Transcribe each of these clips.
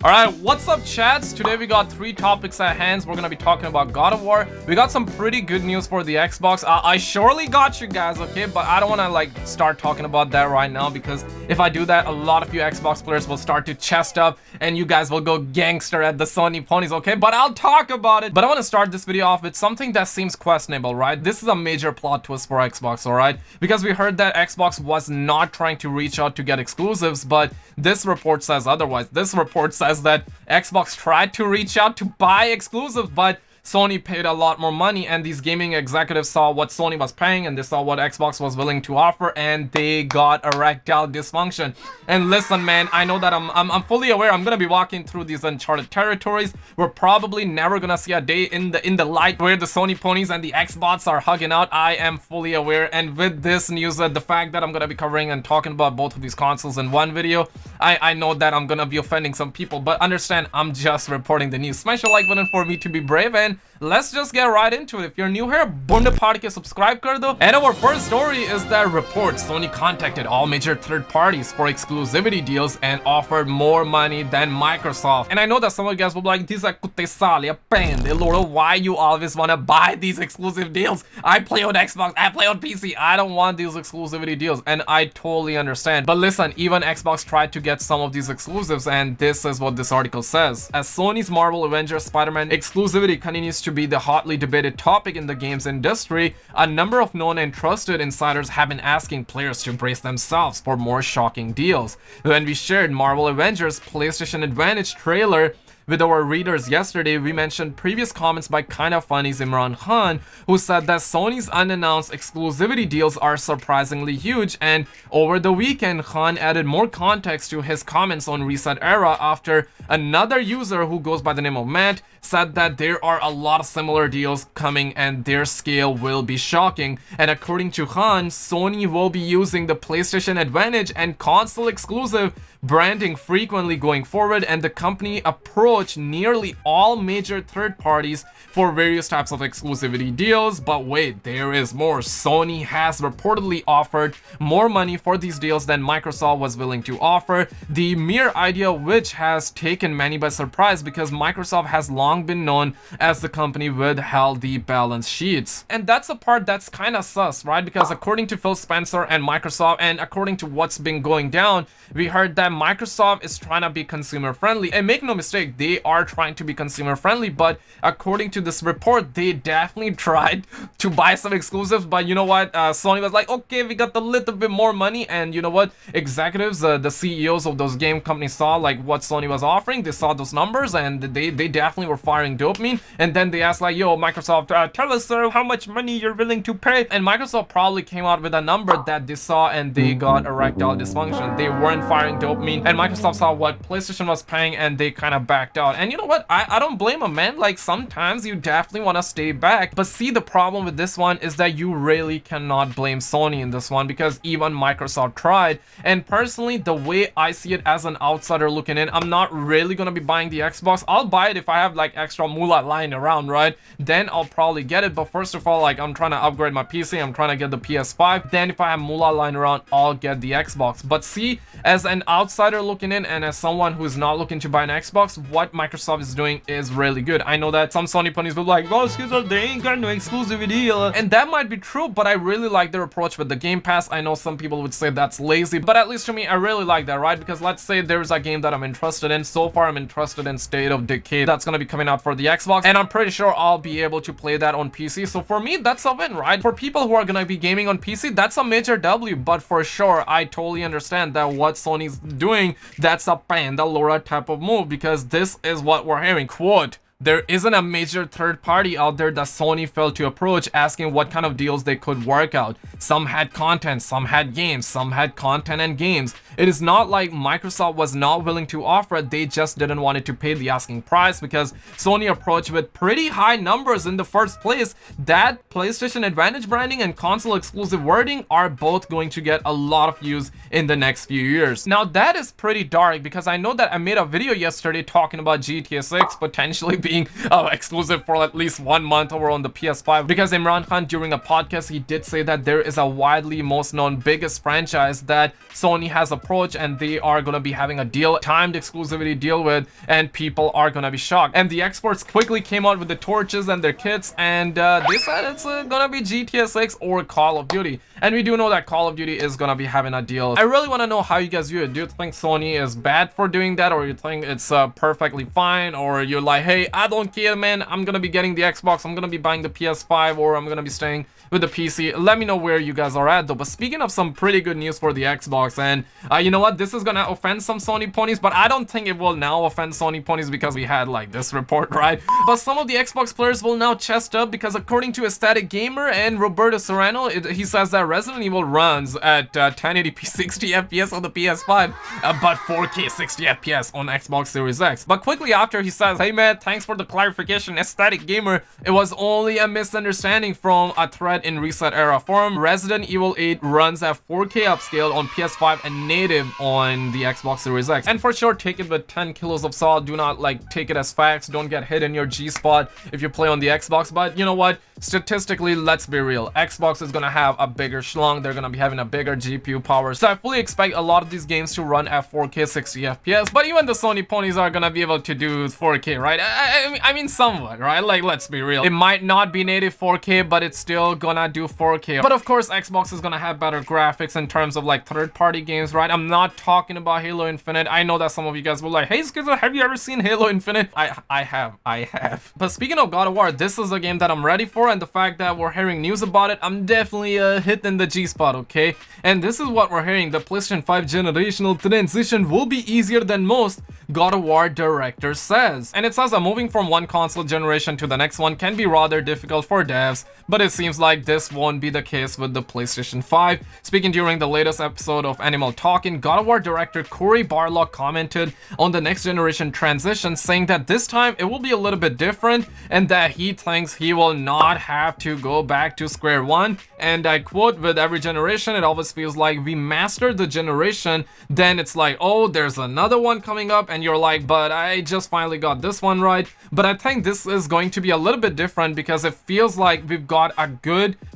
Alright, what's up chats? Today we got 3 topics at hand. We're gonna be talking about God of War. We got some pretty good news for the Xbox. I surely got you guys, okay? But I don't wanna like start talking about that right now, because if I do that, a lot of you Xbox players will start to chest up and you guys will go gangster at the Sony ponies, okay? But I'll talk about it. But I wanna start this video off with something that seems questionable, right? This is a major plot twist for Xbox, alright? Because we heard that Xbox was not trying to reach out to get exclusives, but this report says otherwise. This report says that Xbox tried to reach out to buy exclusives, but Sony paid a lot more money, and these gaming executives saw what Sony was paying and they saw what Xbox was willing to offer, and they got erectile dysfunction. And listen, man, I know that I'm fully aware I'm gonna be walking through these uncharted territories. We're probably never gonna see a day in the light where the Sony ponies and the Xbox are hugging out. I am fully aware, and with this news, the fact that I'm gonna be covering and talking about both of these consoles in one video, I know that I'm gonna be offending some people, but understand, I'm just reporting the news. Smash the like button for me to be brave, and let's just get right into it. If you're new here, boom the podcast, subscribe kar do. And our first story is that reports Sony contacted all major third parties for exclusivity deals and offered more money than Microsoft. And I know that some of you guys will be like, these are kutte salia pende loro, why you always want to buy these exclusive deals? I play on Xbox, I play on PC, I don't want these exclusivity deals. And I totally understand. But listen, even Xbox tried to get some of these exclusives, and this is what this article says. As Sony's Marvel Avengers Spider-Man exclusivity continues to be the hotly debated topic in the games industry, a number of known and trusted insiders have been asking players to brace themselves for more shocking deals. When we shared Marvel Avengers PlayStation Advantage trailer with our readers yesterday, we mentioned previous comments by Kinda Funny's Imran Khan, who said that Sony's unannounced exclusivity deals are surprisingly huge, and over the weekend, Khan added more context to his comments on Reset Era after another user who goes by the name of Matt said that there are a lot of similar deals coming and their scale will be shocking. And according to Khan, Sony will be using the PlayStation Advantage and console exclusive branding frequently going forward, and the company approached nearly all major third parties for various types of exclusivity deals. But wait, there is more. Sony has reportedly offered more money for these deals than Microsoft was willing to offer, the mere idea of which has taken many by surprise, because Microsoft has long been known as the company with healthy balance sheets. And that's a part that's kind of sus, right? Because according to Phil Spencer and Microsoft, and according to what's been going down, we heard that Microsoft is trying to be consumer friendly, and make no mistake, they are trying to be consumer friendly. But according to this report, they definitely tried to buy some exclusives, but you know what, Sony was like, okay, we got a little bit more money. And you know what, executives, the CEOs of those game companies saw like what Sony was offering, they saw those numbers, and they definitely were firing dopamine. And then they asked like, yo Microsoft, tell us how much money you're willing to pay. And Microsoft probably came out with a number that they saw, and they got erectile dysfunction. They weren't firing dopamine, and Microsoft saw what PlayStation was paying, and they kind of backed out. And you know what, I don't blame them, man. Like, sometimes you definitely want to stay back. But see, the problem with this one is that you really cannot blame Sony in this one, because even Microsoft tried. And personally, the way I see it as an outsider looking in, I'm not really gonna be buying the Xbox. I'll buy it if I have like extra moolah lying around, right? Then I'll probably get it. But first of all, like, I'm trying to upgrade my PC, I'm trying to get the PS5. Then if I have moolah lying around, I'll get the Xbox. But see, as an outsider looking in, and as someone who is not looking to buy an Xbox, what Microsoft is doing is really good. I know that some Sony ponies will be like, oh, SKizzle, they ain't got no exclusivity deal. And that might be true, but I really like their approach with the Game Pass. I know some people would say that's lazy, but at least to me, I really like that, right? Because let's say there's a game that I'm interested in. So far, I'm interested in State of Decay. That's gonna be coming out for the Xbox, and I'm pretty sure I'll be able to play that on PC. So for me, that's a win, right? For people who are gonna be gaming on PC, that's a major W. But for sure, I totally understand that what Sony's doing, that's a Pandalora type of move, because this is what we're hearing. Quote, there isn't a major third party out there that Sony failed to approach asking what kind of deals they could work out. Some had content, some had games, some had content and games. It is not like Microsoft was not willing to offer it, they just didn't want it to pay the asking price, because Sony approached with pretty high numbers in the first place. That PlayStation Advantage branding and console exclusive wording are both going to get a lot of views in the next few years. Now that is pretty dark, because I know that I made a video yesterday talking about GTA 6 potentially being exclusive for at least 1 month over on the PS5, because Imran Khan during a podcast he did say that there is a widely most known biggest franchise that Sony has approached and they are gonna be having a deal, timed exclusivity deal with, and people are gonna be shocked. And the experts quickly came out with the torches and their kits, and they said it's gonna be GTA 6 or Call of Duty. And we do know that Call of Duty is gonna be having a deal. I really want to know how you guys view it. Do you think Sony is bad for doing that, or you think it's perfectly fine, or you're like, hey, I don't care, man, I'm gonna be getting the Xbox, I'm gonna be buying the PS5, or I'm gonna be staying with the PC? Let me know where you guys are at though. But speaking of some pretty good news for the Xbox, and you know what, this is gonna offend some Sony ponies, but I don't think it will now offend Sony ponies because we had like this report, right? But some of the Xbox players will now chest up, because according to Ecstatic Gamer and Roberto Serrano, he says that Resident Evil runs at 1080p 60 FPS on the PS5, but 4K 60 FPS on Xbox Series X. But quickly after, he says, hey man, thanks for the clarification, Ecstatic Gamer, it was only a misunderstanding from a thread in Reset Era forum. Resident Evil 8 runs at 4K upscaled on PS5 and native on the Xbox Series X. And for sure, take it with 10 kilos of salt. Do not like take it as facts. Don't get hit in your G-spot if you play on the Xbox. But you know what, statistically, let's be real, Xbox is gonna have a bigger schlong, they're gonna be having a bigger GPU power, so I fully expect a lot of these games to run at 4K 60 FPS. But even the Sony ponies are gonna be able to do 4K, right? I mean somewhat, right? Like, let's be real, it might not be native 4K, but it's still gonna do 4K. But of course, Xbox is gonna have better graphics in terms of like third-party games, right? I'm not talking about Halo Infinite. I know that some of you guys were like, hey SKizzle, have you ever seen Halo Infinite? I have. But speaking of God of War, this is a game that I'm ready for, and the fact that we're hearing news about it, I'm definitely hitting the G-spot, okay? And this is what we're hearing: the PlayStation 5 generational transition will be easier than most, God of War director says. And it says that moving from one console generation to the next one can be rather difficult for devs, but it seems like this won't be the case with the PlayStation 5. Speaking during the latest episode of Animal Talking, God of War director Corey Barlog commented on the next generation transition, saying that this time it will be a little bit different and that he thinks he will not have to go back to square one. And I quote, with every generation it always feels like we mastered the generation, then it's like, oh, there's another one coming up, and you're like, but I just finally got this one right. But I think this is going to be a little bit different, because it feels like we've got a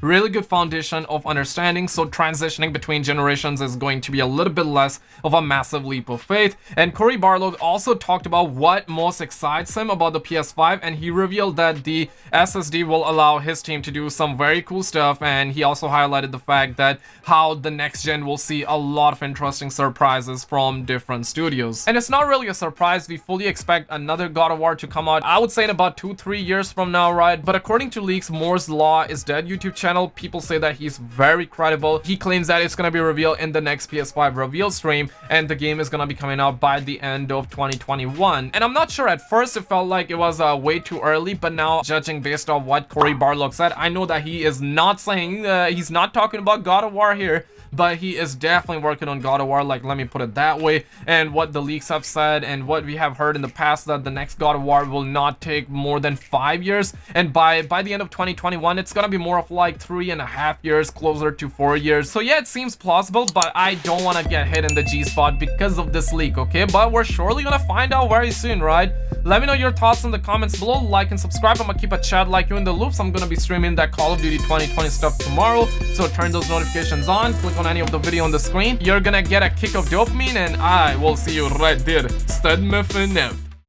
really good foundation of understanding, so transitioning between generations is going to be a little bit less of a massive leap of faith. And Corey Barlog also talked about what most excites him about the PS5, and he revealed that the SSD will allow his team to do some very cool stuff, and he also highlighted the fact that how the next gen will see a lot of interesting surprises from different studios. And it's not really a surprise, we fully expect another God of War to come out, I would say in about 2-3 years from now, right? But according to leaks, Moore's Law is dead YouTube channel, people say that he's very credible. He claims that it's gonna be revealed in the next PS5 reveal stream, and the game is gonna be coming out by the end of 2021. And I'm not sure, at first it felt like it was way too early, but now judging based on what Corey Barlog said, I know that he is not saying, he's not talking about God of War here, but he is definitely working on God of War, like, let me put it that way. And what the leaks have said and what we have heard in the past, that the next God of War will not take more than 5 years, and by the end of 2021 it's gonna be more of like 3.5 years, closer to 4 years. So yeah, it seems plausible, but I don't want to get hit in the G-spot because of this leak, okay? But we're surely gonna find out very soon, right? Let me know your thoughts in the comments below, like and subscribe. I'm gonna keep a chat like you in the loops. I'm gonna be streaming that Call of Duty 2020 stuff tomorrow, so turn those notifications on, click on any of the video on the screen. You're gonna get a kick of dopamine, and I will see you right there. Stud muffin out.